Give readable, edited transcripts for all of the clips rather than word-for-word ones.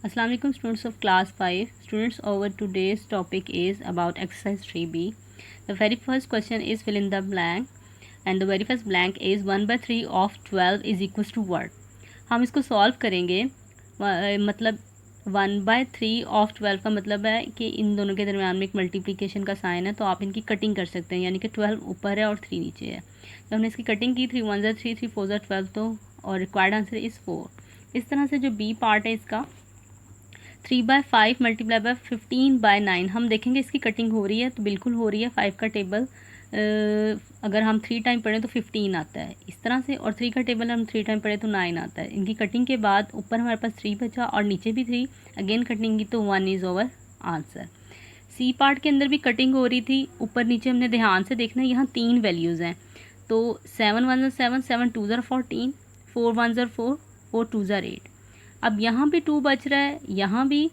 Assalamu alaikum students of class 5. Students, our today's topic is about exercise 3b. The very first question is fill in the blank and the very first blank is 1/3 of 12 is equals to what. हम इसको solve करेंगे मतलब 1/3 of 12 का मतलब है कि इन दोनों के दरमियान में एक मल्टीप्लिकेशन का साइन है, तो आप इनकी कटिंग कर सकते हैं, यानी कि 12 ऊपर है और 3 नीचे है। जब हमने इसकी कटिंग की 3 1 3 3 4 12 तो और रिक्वायर्ड आंसर इज़ 4। इस तरह से जो बी पार्ट है इसका 3/5 मल्टीप्लाई बाय 15/9 हम देखेंगे इसकी कटिंग हो रही है तो बिल्कुल हो रही है। 5 का टेबल अगर हम 3 टाइम पढ़ें तो 15 आता है इस तरह से, और 3 का टेबल हम 3 टाइम पढ़ें तो 9 आता है। इनकी कटिंग के बाद ऊपर हमारे पास 3 बचा और नीचे भी 3, अगेन कटिंग की तो 1 is our answer. C part के अंदर भी कटिंग हो रही थी, ऊपर नीचे हमने ध्यान से देखना है, यहाँ 3 वैल्यूज़ हैं तो 7 1 7 7 2 14 4 1 4 4 2 8। अब यहाँ भी 2 बच रहा है, यहाँ भी,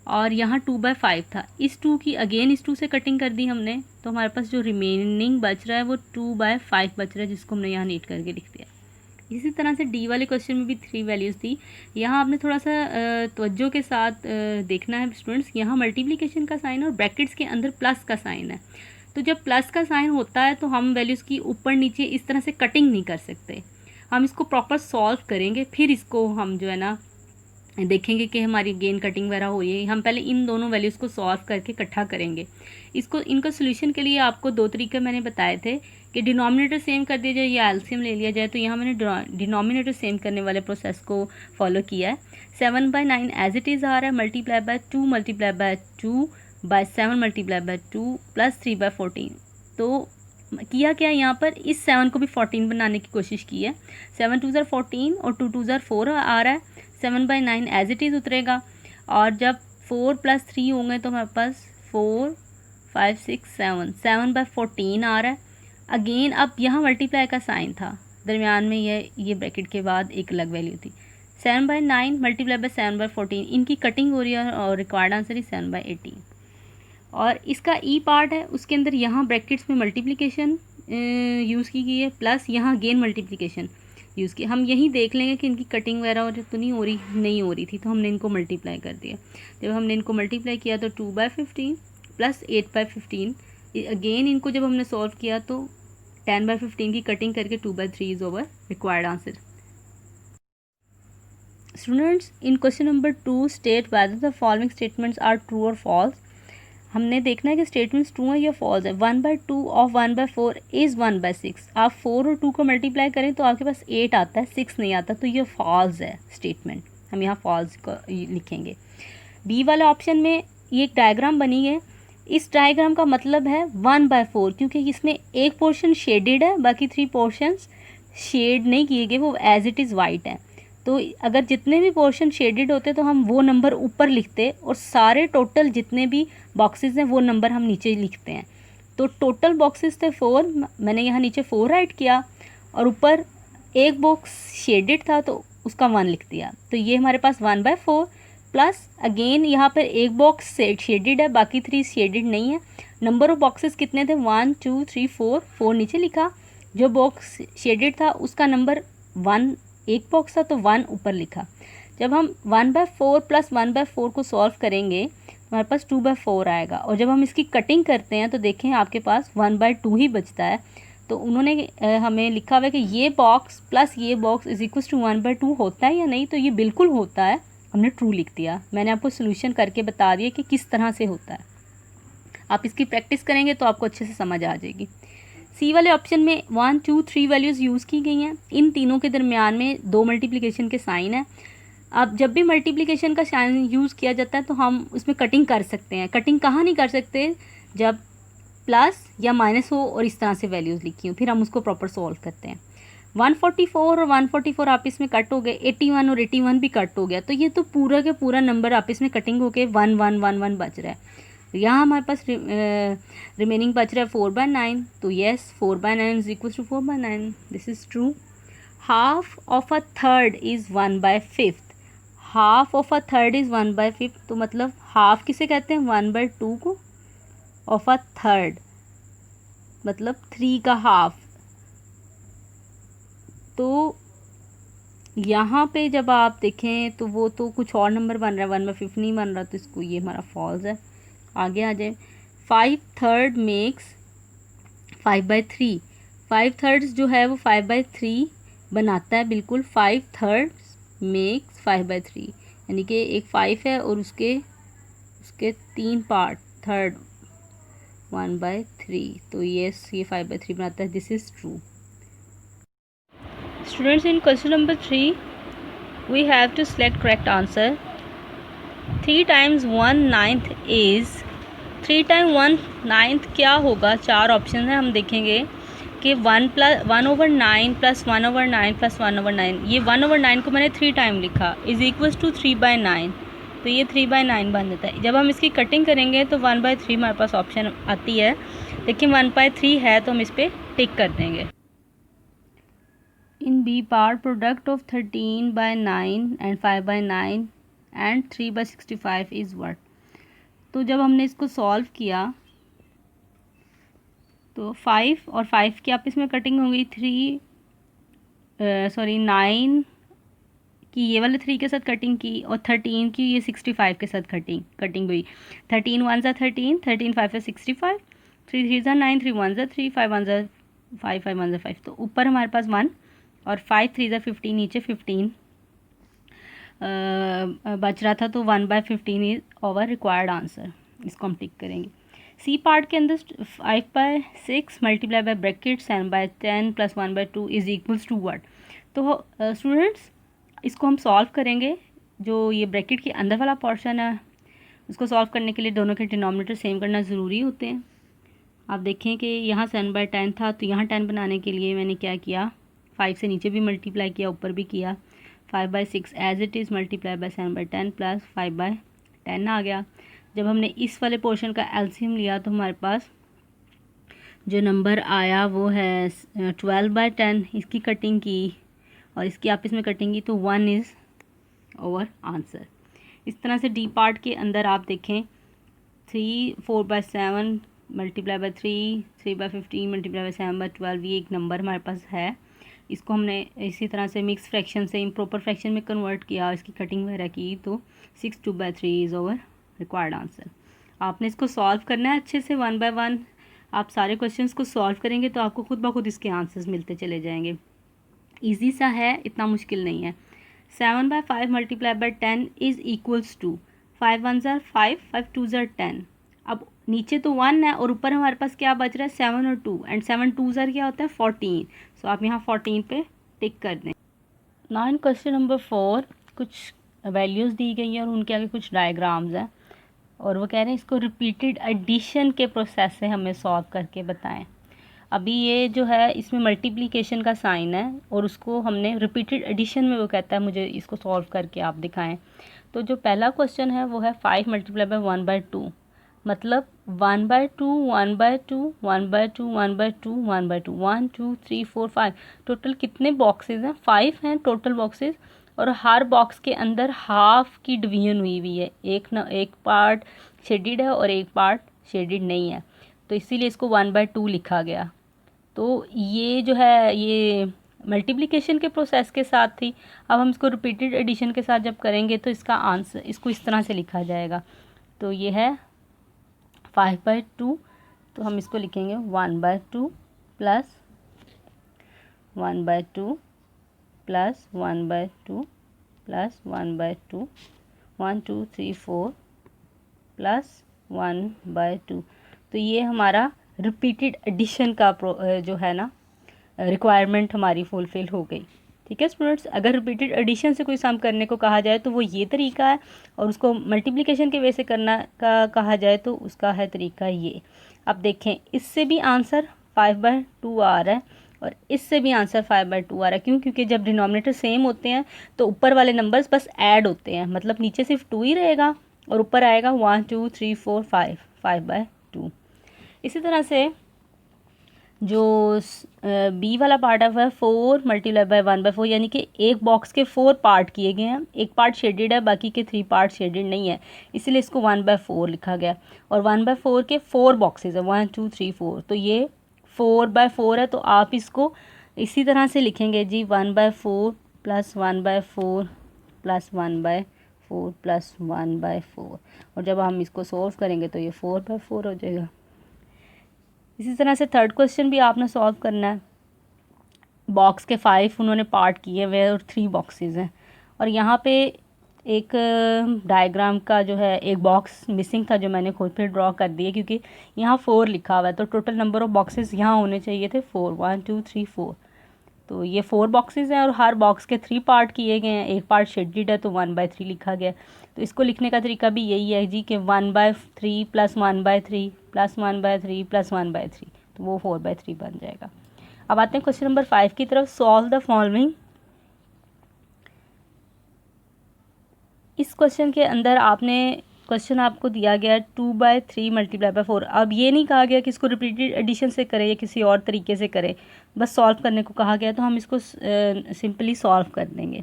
और यहाँ 2/5 था। इस 2 की अगेन इस 2 से कटिंग कर दी हमने, तो हमारे पास जो रिमेनिंग बच रहा है वो 2/5 बच रहा है, जिसको हमने यहाँ नीट करके लिख दिया। इसी तरह से डी वाले क्वेश्चन में भी 3 वैल्यूज़ थी। यहाँ आपने थोड़ा सा तवज्जो के साथ देखना है स्टूडेंट्स। यहाँ मल्टीप्लिकेशन का साइन और ब्रैकेट्स के अंदर प्लस का साइन है, तो जब प्लस का साइन होता है तो हम वैल्यूज़ की ऊपर नीचे इस तरह से कटिंग नहीं कर सकते। हम इसको प्रॉपर सॉल्व करेंगे, फिर इसको हम जो है ना देखेंगे कि हमारी गेन कटिंग वगैरह हो रही है। हम पहले इन दोनों वैल्यूज़ को सॉल्व करके इकट्ठा करेंगे। इनका सोल्यूशन के लिए आपको 2 तरीके मैंने बताए थे कि डिनोमिनेटर सेम कर दिया जाए या एलसीएम ले लिया जाए। तो यहाँ मैंने डिनोमिनेटर सेम करने वाले प्रोसेस को फॉलो किया है। 7/9 एज इट इज़ आ रहा है, multiply by 2 multiply by 2 by 7 multiply by 2 plus 3/14। तो किया क्या यहाँ पर, इस 7 को भी 14 बनाने की कोशिश की है। 7 2 14 और 2 2 4 आ रहा है। 7/9 एज इट इज़ उतरेगा, और जब 4 + 3 होंगे तो हमारे पास 4 5 6 7 7/14 आ रहा है। अगेन अब यहाँ मल्टीप्लाई का साइन था, दरमियान में ये ब्रैकेट के बाद एक अलग वैल्यू थी। 7/9 मल्टीप्लाई बाय 7/14, इनकी कटिंग हो रही है और रिक्वायर्ड आंसर इज 7/18। और इसका ई पार्ट है, उसके अंदर यहाँ ब्रैकेट्स में मल्टीप्लिकेशन यूज़ की गई है, प्लस यहाँ गेन मल्टीप्लिकेशन यूज़ की। हम यही देख लेंगे कि इनकी कटिंग वगैरह तो नहीं हो रही थी, तो हमने इनको मल्टीप्लाई कर दिया। जब हमने इनको मल्टीप्लाई किया तो 2/15 प्लस 8/15, अगेन इनको जब हमने सॉल्व किया तो 10/15 की कटिंग करके 2/3 is our required answer. Students, in question number 2 state whether the following statements are true और फॉल्स। हमने देखना है कि स्टेटमेंट्स ट्रू है या फॉल्स है। 1/2 ऑफ 1/4 इज़ 1/6। आप 4 और 2 को मल्टीप्लाई करें तो आपके पास 8 आता है, 6 नहीं आता, तो ये फॉल्स है स्टेटमेंट। हम यहाँ फॉल्स को लिखेंगे। बी वाले ऑप्शन में ये एक डायग्राम बनी है, इस डायग्राम का मतलब है 1/4, क्योंकि इसमें एक पोर्शन शेडेड है, बाकी 3 पोर्शंस शेड नहीं किए गए, वो एज इट इज़ वाइट है। तो अगर जितने भी पोर्शन शेडेड होते तो हम वो नंबर ऊपर लिखते, और सारे टोटल जितने भी बॉक्सेस हैं वो नंबर हम नीचे लिखते हैं। तो टोटल बॉक्सेस थे 4, मैंने यहाँ नीचे 4 राइट किया, और ऊपर एक बॉक्स शेडेड था तो उसका 1 लिख दिया। तो ये हमारे पास 1/4 प्लस अगेन यहाँ पर एक बॉक्स शेडेड है, बाकी 3 शेडेड नहीं है। नंबर ऑफ बॉक्सेस कितने थे, 1 2 3 4 नीचे लिखा। जो बॉक्स शेडेड था उसका नंबर 1, एक बॉक्स था तो 1 ऊपर लिखा। जब हम 1/4 प्लस 1/4 को सॉल्व करेंगे तो हमारे पास 2/4 आएगा, और जब हम इसकी कटिंग करते हैं तो देखें आपके पास 1/2 ही बचता है। तो उन्होंने हमें लिखा हुआ है कि ये बॉक्स प्लस ये बॉक्स इज इक्वल टू 1/2 होता है या नहीं, तो ये बिल्कुल होता है, हमने ट्रू लिख दिया। मैंने आपको सोल्यूशन करके बता दिया कि किस तरह से होता है। आप इसकी प्रैक्टिस करेंगे तो आपको अच्छे से समझ आ जाएगी। सी वाले ऑप्शन में 1 2 3 वैल्यूज़ यूज़ की गई हैं। इन तीनों के दरमियान में 2 मल्टीप्लिकेशन के साइन हैं। अब जब भी मल्टीप्लिकेशन का साइन यूज़ किया जाता है तो हम उसमें कटिंग कर सकते हैं। कटिंग कहाँ नहीं कर सकते, जब प्लस या माइनस हो और इस तरह से वैल्यूज़ लिखी हो, फिर हम उसको प्रॉपर सॉल्व करते हैं। 144 और 144 आपस में कट हो गए, 81 और 81 भी कट हो गया, तो ये तो पूरा के पूरा नंबर आपस में कटिंग होके 1 1 1 1 बच रहा है। यहाँ हमारे पास रिमेनिंग बच रहा है 4/9, तो yes 4/9 is equal to 4/9, this is true. Half of a third is 1/5। Half of a third is 1/5, तो मतलब हाफ किसे कहते हैं, 1/2 को, ऑफ अ थर्ड मतलब 3 का हाफ। तो यहाँ पे जब आप देखें तो वो तो कुछ और नंबर बन रहा है, 1/5 नहीं बन रहा, तो इसको ये हमारा फॉल्स है। आगे आ जाए, 5/3 मेक्स 5/3। 5/3 जो है वो 5/3 बनाता है, बिल्कुल 5/3 मेक्स 5/3, यानी कि एक 5 है और उसके उसके 3 पार्ट, थर्ड 1/3, तो ये 5/3 बनाता है। This is true. Students, in question number 3, we have to select correct answer. 3 times 1/9 is 3 time 1/9 क्या होगा? 4 ऑप्शन है, हम देखेंगे कि 1/9 प्लस 1/9 प्लस 1/9, ये 1/9 को मैंने 3 टाइम लिखा, इज इक्वल्स टू 3/9, तो ये 3/9 बन जाता है। जब हम इसकी कटिंग करेंगे तो 1/3 हमारे पास ऑप्शन आती है, लेकिन 1/3 है तो हम इस पर टिक कर देंगे। In B part, product of 13/9 and 5/9 and 3/65 is what? तो जब हमने इसको सॉल्व किया तो 5 और 5 की आपस में कटिंग हो गई, 9 की ये वाले 3 के साथ कटिंग की, और 13 की ये 65 के साथ कटिंग हुई। 13 1 ज़ा 13, 13 5 ज़ा 65, 3 3 ज़ा 9, 3 1 ज़ा 3, 5 1 ज़ा 5, 5 1 ज़ा 5, तो ऊपर हमारे पास 1 और 5 3 ज़ा 15, नीचे 15 बच रहा था, तो 1/15 इज ओवर रिक्वायर्ड आंसर, इसको हम टिक करेंगे। सी पार्ट के अंदर 5/6 multiply by bracket 7/10 plus 1/2 is equals to what? तो स्टूडेंट्स इसको हम सॉल्व करेंगे। जो ये ब्रैकेट के अंदर वाला पोर्शन है उसको सॉल्व करने के लिए दोनों के डिनोमिनेटर सेम करना ज़रूरी होते हैं। आप देखें कि यहाँ 7/10 था, तो यहाँ 10 बनाने के लिए मैंने क्या किया, 5 से नीचे भी मल्टीप्लाई किया, ऊपर भी किया। 5/6 as it is multiply by 7/10 plus 5/10 आ गया। जब हमने इस वाले पोर्शन का एलसीएम लिया तो हमारे पास जो नंबर आया वो है 12/10। इसकी कटिंग की और इसकी आपस में कटिंग की, तो 1 इज़ ओवर आंसर। इस तरह से डी पार्ट के अंदर आप देखें 4/7 मल्टीप्लाई बाय 3/15 मल्टीप्लाई बाय 7/12, ये एक नंबर हमारे पास है। इसको हमने इसी तरह से मिक्स फ्रैक्शन से इम्प्रॉपर फ्रैक्शन में कन्वर्ट किया, इसकी कटिंग वगैरह की, तो 6/2/3 इज़ ओवर रिक्वायर्ड आंसर। आपने इसको सॉल्व करना है अच्छे से 1 बाय 1। आप सारे क्वेश्चंस को सॉल्व करेंगे तो आपको खुद ब खुद इसके आंसर्स मिलते चले जाएंगे। ईजी सा है, इतना मुश्किल नहीं है। 7/5 multiply by 10 is equals to 5 1 ज़ा 5, 5 2 ज़ा 10। अब नीचे तो 1 है और ऊपर हमारे पास क्या बच रहा है, 7 और 2, एंड 7 2 ज़ा क्या होता है 14, सो आप यहाँ 14 पे टिक कर दें। नाउ इन क्वेश्चन नंबर 4 कुछ वैल्यूज़ दी गई हैं और उनके आगे कुछ डायग्राम्स हैं, और वो कह रहे हैं इसको रिपीटेड एडिशन के प्रोसेस से हमें सॉल्व करके बताएं। अभी ये जो है इसमें मल्टीप्लिकेशन का साइन है और उसको हमने रिपीटेड एडिशन में, वो कहता है मुझे इसको सॉल्व करके आप दिखाएं। तो जो पहला क्वेश्चन है वो है 5 मल्टीप्लाई बाय 1/2, मतलब 1/2 1/2 1/2 1/2 1/2 1 2 3 4 5, टोटल कितने बॉक्सेस हैं, 5 हैं टोटल बॉक्सेस, और हर बॉक्स के अंदर हाफ की डिवीजन हुई हुई है, एक पार्ट शेडिड है और एक पार्ट शेडिड नहीं है, तो इसीलिए इसको 1/2 लिखा गया। तो ये जो है ये मल्टीप्लिकेशन के प्रोसेस के साथ थी। अब हम इसको रिपीटेड एडिशन के साथ जब करेंगे तो इसका आंसर, इसको इस तरह से लिखा जाएगा। तो ये है 5/2, तो हम इसको लिखेंगे 1/2 प्लस 1/2 प्लस 1/2 प्लस 1/2 1 2 3 4 प्लस 1/2। तो ये हमारा रिपीटेड एडिशन का जो है ना रिक्वायरमेंट हमारी फुलफ़िल हो गई। ठीक है स्टूडेंट्स, अगर रिपीटेड एडिशन से कोई सम करने को कहा जाए तो वो ये तरीका है, और उसको मल्टीप्लिकेशन के वे से करना का कहा जाए तो उसका है तरीका ये। अब देखें इससे भी आंसर 5/2 आ रहा है और इससे भी आंसर 5/2 आ रहा है। क्यों? क्योंकि जब डिनोमिनेटर सेम होते हैं तो ऊपर वाले नंबर्स बस ऐड होते हैं, मतलब नीचे सिर्फ 2 ही रहेगा और ऊपर आएगा 1 2 3 4 5, 5/2। इसी तरह से जो बी वाला पार्ट है वह 4 मल्टीप्लाई बाय 1/4, यानी कि एक बॉक्स के 4 पार्ट किए गए हैं, एक पार्ट शेडेड है बाकी के 3 पार्ट शेडेड नहीं है, इसीलिए इसको 1/4 लिखा गया। और 1/4 के 4 बॉक्सेस है, 1 2 3 4, तो ये 4/4 है, तो आप इसको इसी तरह से लिखेंगे जी 1/4 प्लस 1/4 प्लस 1/4 प्लस 1/4, और जब हम इसको सॉल्व करेंगे तो ये 4/4 हो जाएगा। इसी तरह से थर्ड क्वेश्चन भी आपने सॉल्व करना है। बॉक्स के 5 उन्होंने पार्ट किए हुए और 3 बॉक्सेस हैं, और यहाँ पे एक डायग्राम का जो है एक बॉक्स मिसिंग था जो मैंने खुद पे ड्रॉ कर दिया, क्योंकि यहाँ 4 लिखा हुआ है, तो टोटल नंबर ऑफ बॉक्सेस यहाँ होने चाहिए थे 4, 1 2 3 4। तो ये 4 बॉक्सेस हैं और हर बॉक्स के 3 पार्ट किए गए हैं, एक पार्ट शेडेड है तो 1/3 लिखा गया। तो इसको लिखने का तरीका भी यही है जी कि 1/3 प्लस 1/3 प्लस 1/3 प्लस 1/3, तो वो 4/3 बन जाएगा। अब आते हैं क्वेश्चन नंबर 5 की तरफ। Solve the following. इस क्वेश्चन के अंदर क्वेश्चन आपको दिया गया है 2/3 मल्टीप्लाई बाय 4। अब ये नहीं कहा गया कि इसको रिपीटेड एडिशन से करें या किसी और तरीके से करें, बस सॉल्व करने को कहा गया, तो हम इसको सिंपली सॉल्व कर देंगे।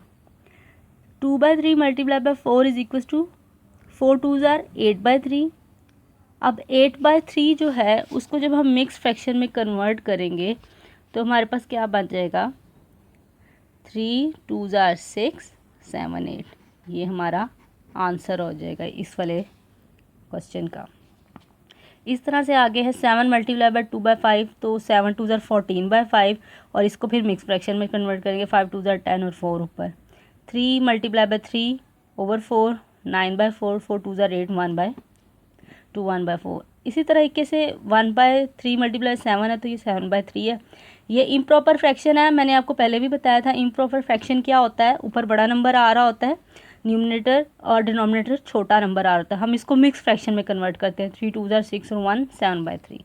2/3 multiply by 4 is equal to 4 2s are 8/3। अब 8/3 जो है उसको जब हम मिक्स फ्रैक्शन में कन्वर्ट करेंगे तो हमारे पास क्या बन जाएगा, 3 2s आर 6 7 8। ये हमारा आंसर हो जाएगा इस वाले क्वेश्चन का। इस तरह से आगे है 7 मल्टीप्लाई बाय 2/5, तो 7 2s आर 14/5, और इसको फिर मिक्स फ्रैक्शन में कन्वर्ट करेंगे, 5 2s आर 10 और 4 ऊपर। 3 multiply by 3 over 4 9/4, 4 2s are 8 1/2 1/4। इसी तरीके से 1/3 मल्टीप्लाई 7 है तो ये 7/3 है। ये इम्प्रॉपर फ्रैक्शन है, मैंने आपको पहले भी बताया था। इम्प्रॉपर फ्रैक्शन क्या होता है, ऊपर बड़ा नंबर आ रहा होता है, न्यूमरेटर और डिनोमिनेटर छोटा नंबर आ रहा होता है। हम इसको मिक्स फ्रैक्शन में कन्वर्ट करते हैं, 3 2s आर 6 और 1 7/3।